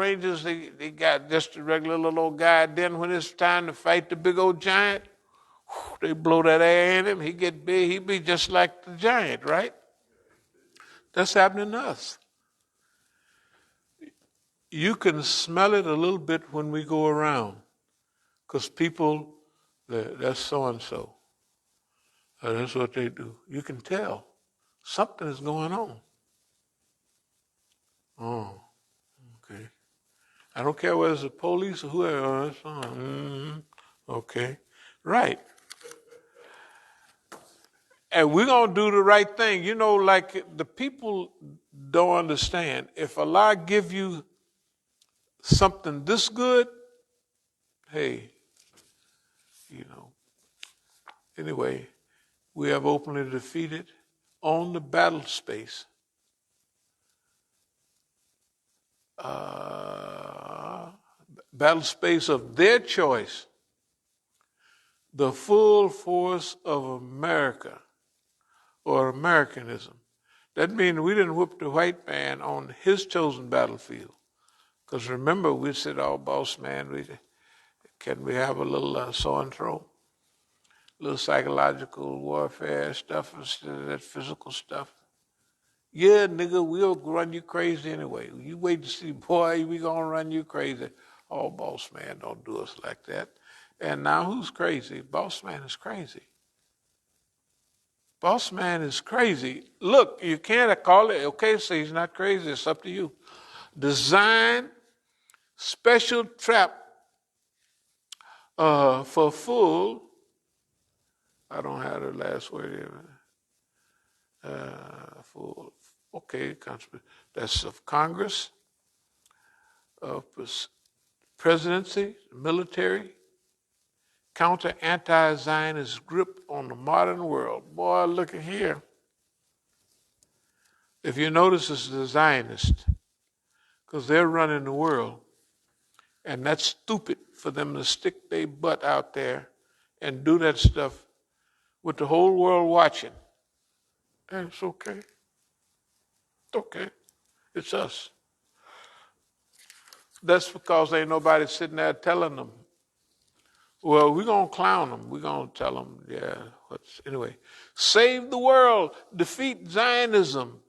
Rangers, they got just a regular little old guy. Then when it's time to fight the big old giant, they blow that air in him. He get big. He be just like the giant, right? That's happening to us. You can smell it a little bit when we go around, because people, that's so-and-so. That's what they do. You can tell something is going on. Oh, okay. I don't care whether it's the police or whoever. Okay, right. And we're going to do the right thing. You know, like the people don't understand. If Allah give you something this good, hey, you know. Anyway, we have openly defeated on the battle space. Battle space of their choice, the full force of America or Americanism. That means we didn't whoop the white man on his chosen battlefield. Because remember, we said, oh, boss man, can we have a little so-and-so? A little psychological warfare stuff instead of that physical stuff. Yeah, nigga, we'll run you crazy anyway. You wait to see, boy, we gonna run you crazy. Oh, boss man, don't do us like that. And now who's crazy? Boss man is crazy. Boss man is crazy. Look, you can't call it, okay, so he's not crazy, it's up to you. Design special trap for full, I don't have the last word here. Full, okay, that's of Congress, of presidency, military, counter anti-Zionist grip on the modern world. Boy, look at here. If you notice, it's the Zionists, because they're running the world. And that's stupid for them to stick their butt out there and do that stuff with the whole world watching. And it's okay. It's okay. It's us. That's because ain't nobody sitting there telling them. Well, we're going to clown them. We're going to tell them, anyway. Save the world. Defeat Zionism.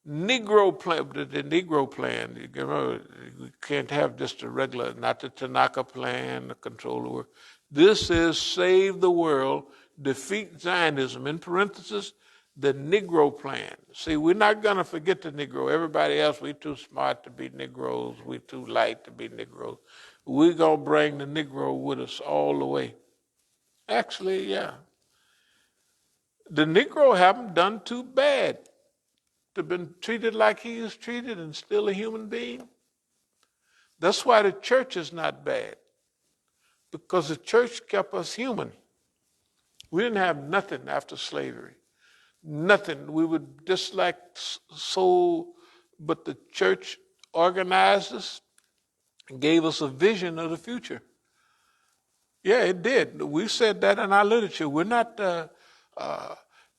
Negro plan, the Negro plan. You remember, we can't have just a regular, not the Tanaka plan, the control the world. This is save the world, defeat Zionism. In parentheses, the Negro plan. See, we're not going to forget the Negro. Everybody else, we too smart to be Negroes. We too light to be Negroes. We're going to bring the Negro with us all the way. Actually, yeah. The Negro haven't done too bad to been treated like he is treated and still a human being. That's why the church is not bad, because the church kept us human. We didn't have nothing after slavery. Nothing. We were just like so, but the church organized us and gave us a vision of the future. Yeah, it did. We said that in our literature. We're not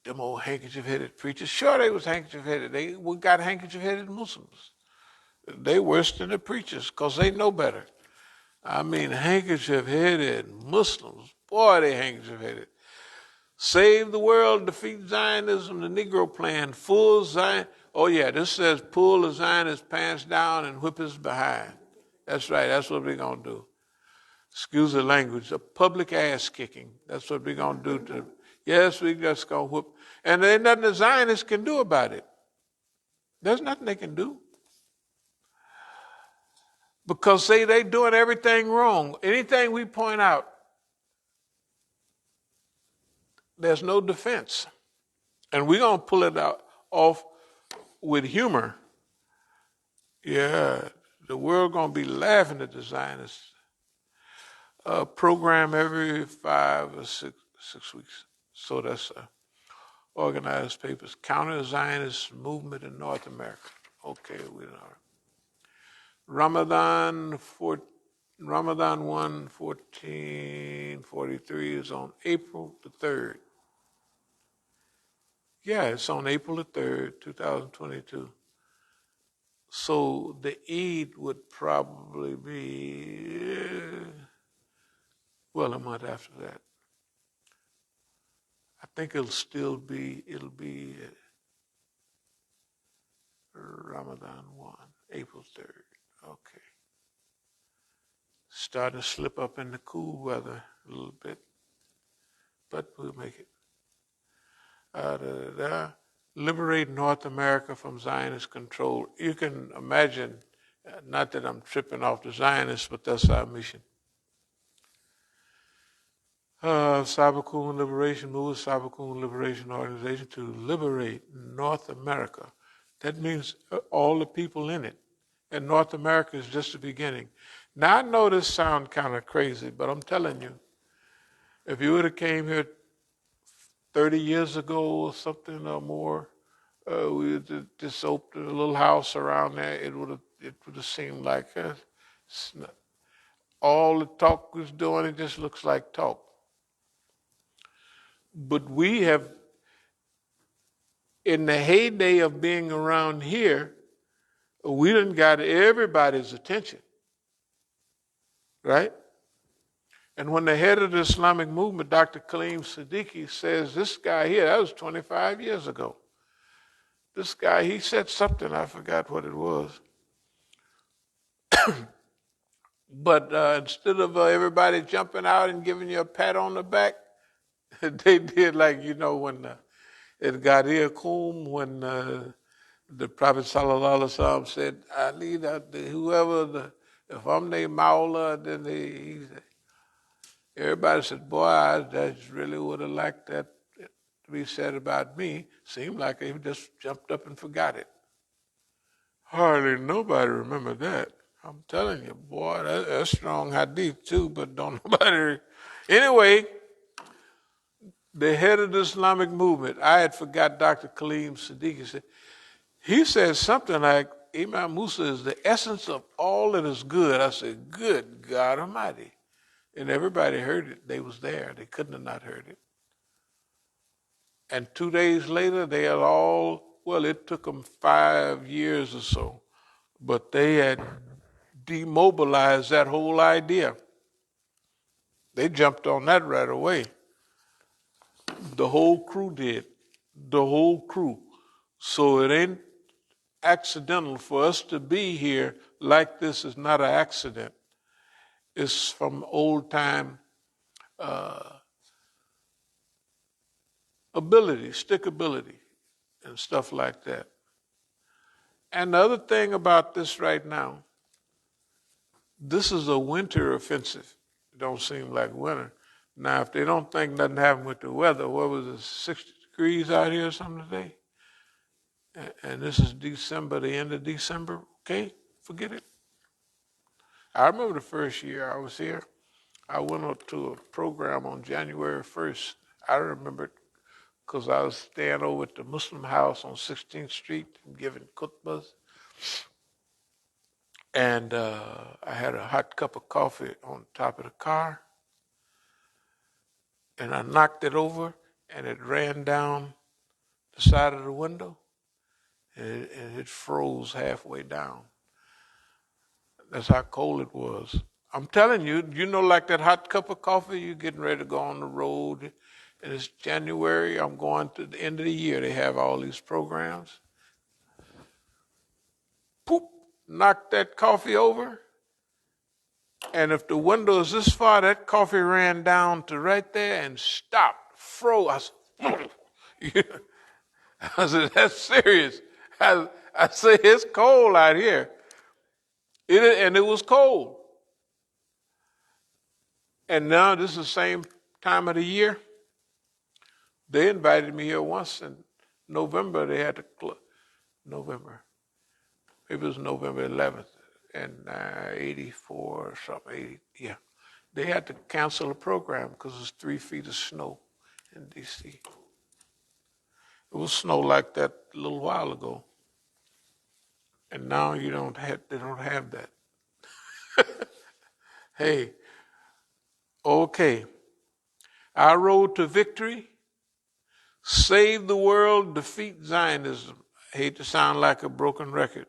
them old handkerchief-headed preachers. Sure, they was handkerchief-headed. We got handkerchief-headed Muslims. They worse than the preachers because they know better. I mean, handkerchief-headed Muslims. Boy, they handkerchief-headed. Save the world, defeat Zionism, the Negro plan, full Zion. Oh, yeah, this says pull the Zionist pants down and whip his behind. That's right, that's what we're going to do. Excuse the language, a public ass kicking. That's what we're going to do. Yes, we just going to whip. And there ain't nothing the Zionists can do about it. There's nothing they can do. Because they doing everything wrong. Anything we point out, there's no defense. And we're going to pull it off with humor. Yeah, the world going to be laughing at the Zionists. Program every 5 or 6 weeks. So that's organized papers. Counter-Zionist movement in North America. Okay, we know. Ramadan 1, 1443 is on April the 3rd. Yeah, it's on April the 3rd, 2022. So the Eid would probably be, well, a month after that. I think it'll be Ramadan 1, April 3rd. Okay. Starting to slip up in the cool weather a little bit, but we'll make it. Liberate North America from Zionist control. You can imagine, not that I'm tripping off the Zionists, but that's our mission. Sabiqun Liberation Movement, Sabiqun Liberation Organization to liberate North America. That means all the people in it. And North America is just the beginning. Now, I know this sounds kind of crazy, but I'm telling you, if you would have came here 30 years ago or something or more, we would just opened a little house around there, it would have seemed like all the talk was doing, it just looks like talk. But we have, in the heyday of being around here, we done got everybody's attention, right? And when the head of the Islamic movement, Dr. Kaleem Siddiqui, says, this guy here, that was 25 years ago. This guy, he said something, I forgot what it was. But instead of everybody jumping out and giving you a pat on the back, they did like, when it got Kum, when the Prophet Sallallahu Alaihi Wasallam said, I need if I'm named Maula, then everybody said, boy, I just really would have liked that to be said about me. Seemed like they just jumped up and forgot it. Hardly nobody remembered that. I'm telling you, boy, that's strong hadith too, but don't nobody. Anyway, the head of the Islamic movement, I had forgot Dr. Kaleem Siddiqui, he said something like, Imam Musa is the essence of all that is good. I said, good God Almighty. And everybody heard it. They was there. They couldn't have not heard it. And 2 days later, they had it took them 5 years or so, but they had demobilized that whole idea. They jumped on that right away. The whole crew did. The whole crew. So it ain't accidental for us to be here like this is not an accident. It's from old time stickability, and stuff like that. And the other thing about this right now, this is a winter offensive. It don't seem like winter. Now, if they don't think nothing happened with the weather, what was it, 60 degrees out here or something today? And this is December, the end of December, okay? Forget it. I remember the first year I was here, I went up to a program on January 1st. I remember it because I was staying over at the Muslim house on 16th Street and giving khutbahs. And I had a hot cup of coffee on top of the car. And I knocked it over, and it ran down the side of the window, and it froze halfway down. That's how cold it was. I'm telling you, like that hot cup of coffee, you're getting ready to go on the road, and it's January, I'm going to the end of the year, they have all these programs. Poop, knocked that coffee over, and if the window is this far, that coffee ran down to right there and stopped, froze. I said, that's serious. I say, it's cold out here. And it was cold. And now this is the same time of the year. They invited me here once in November. They had to November. Maybe it was November 11th in 84 or something. 80, yeah. They had to cancel the program because it was 3 feet of snow in D.C. It was snow like that a little while ago. And now they don't have that. Hey, okay. Our road to victory, save the world, defeat Zionism. I hate to sound like a broken record.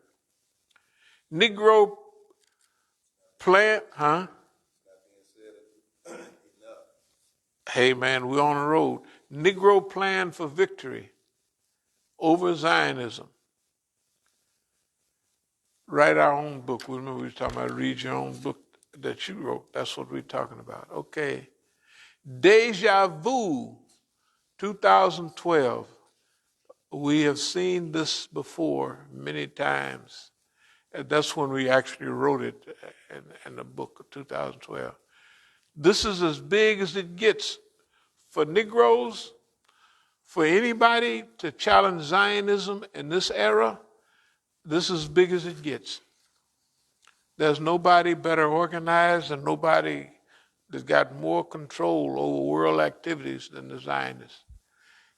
Negro plan, huh? Hey man, we're on the road. Negro plan for victory over Zionism. Write our own book. Remember we were talking about read your own book that you wrote. That's what we're talking about. Okay. Deja vu, 2012. We have seen this before many times. And that's when we actually wrote it in the book of 2012. This is as big as it gets for Negroes, for anybody to challenge Zionism in this era. This is as big as it gets. There's nobody better organized and nobody that's got more control over world activities than the Zionists.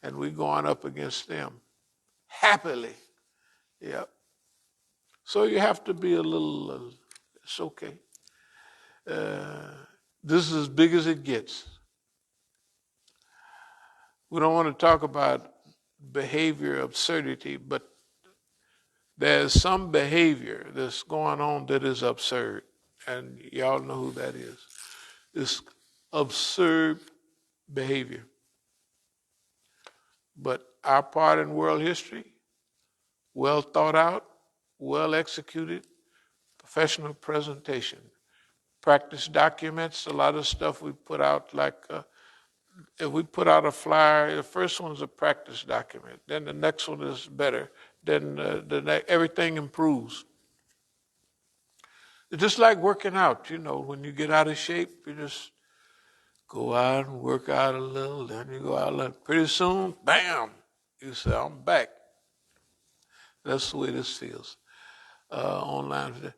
And we're going up against them happily. Yep. So you have to be a little, it's okay. This is as big as it gets. We don't want to talk about behavior absurdity, but there's some behavior that's going on that is absurd. And y'all know who that is. It's absurd behavior. But our part in world history, well thought out, well executed, professional presentation. Practice documents, a lot of stuff we put out, like if we put out a flyer, the first one's a practice document, then the next one is better, then everything improves. It's just like working out, when you get out of shape, you just go out and work out a little, then you go out a little. Pretty soon, bam, you say, I'm back. That's the way this feels. Online.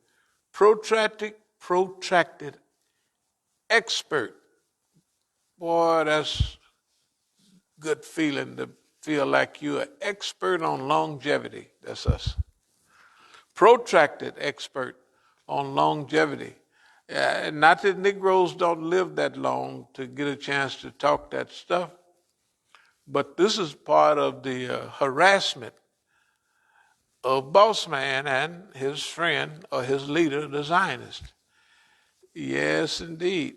Protracted expert. Boy, that's good feeling to feel like you're an expert on longevity. That's us. Protracted expert on longevity. Not that Negroes don't live that long to get a chance to talk that stuff, but this is part of the harassment of boss man and his friend or his leader, the Zionist. Yes, indeed.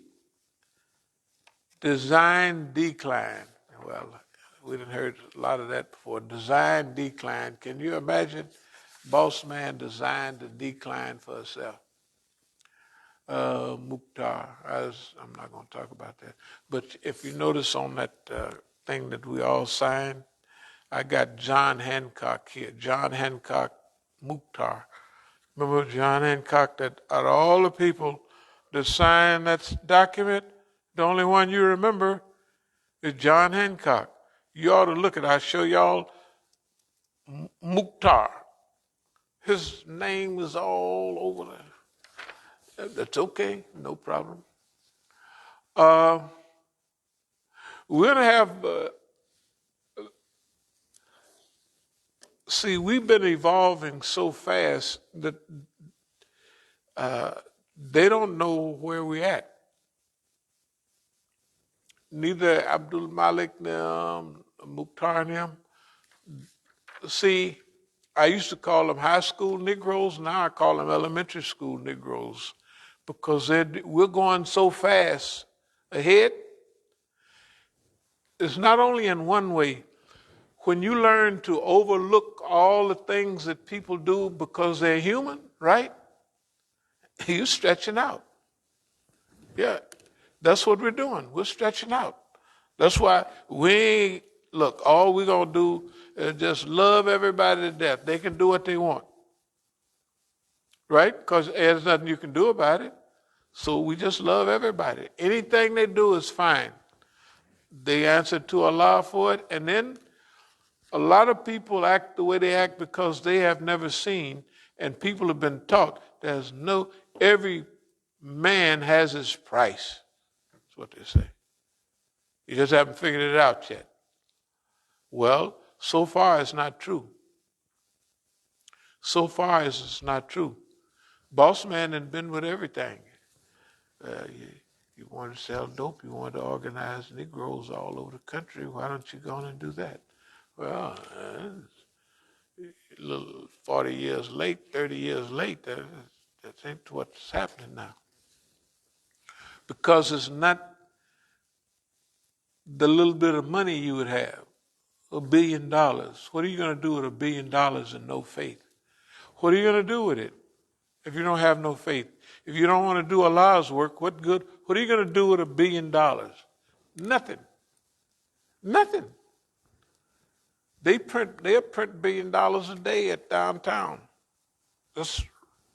Design decline. Well, we didn't heard a lot of that before. Design decline. Can you imagine? Boss man designed a decline for herself. Mukhtar. I'm not going to talk about that. But if you notice on that thing that we all signed, I got John Hancock here. John Hancock Mukhtar. Remember John Hancock, that out of all the people that signed that document, the only one you remember is John Hancock. You ought to look at it. I'll show y'all Mukhtar. His name is all over there. That's okay, no problem. We're going to have, we've been evolving so fast that they don't know where we're at. Neither Abdul Malik, Mukhtar, and them. See, I used to call them high school Negroes. Now I call them elementary school Negroes because we're going so fast ahead. It's not only in one way. When you learn to overlook all the things that people do because they're human, right? You're stretching out. Yeah, that's what we're doing. We're stretching out. That's why all we're going to do is just love everybody to death. They can do what they want. Right? Because there's nothing you can do about it. So we just love everybody. Anything they do is fine. They answer to Allah for it. And then a lot of people act the way they act because they have never seen, and people have been taught every man has his price. That's what they say. You just haven't figured it out yet. Well, so far it's not true. So far it's not true. Boss man has been with everything. You want to sell dope, you want to organize Negroes all over the country, why don't you go on and do that? Well, A little 40 years late, 30 years late, that ain't what's happening now. Because it's not the little bit of money you would have, $1 billion. What are you going to do with $1 billion and no faith? What are you going to do with it if you don't have no faith? If you don't want to do Allah's work, what good? What are you going to do with $1 billion? Nothing. Nothing. They'll print $1 billion a day at downtown. Just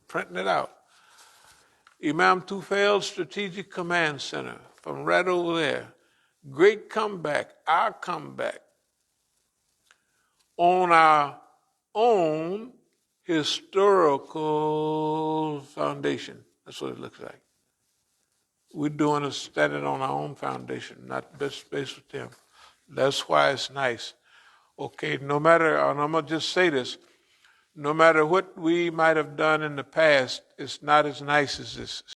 printing it out. Imam Tufail's Strategic Command Center, from right over there. Great comeback, our comeback, on our own historical foundation. That's what it looks like. We're doing it standing on our own foundation, not based with them. That's why it's nice. Okay, no matter, and I'm going to just say this, no matter what we might have done in the past, it's not as nice as this.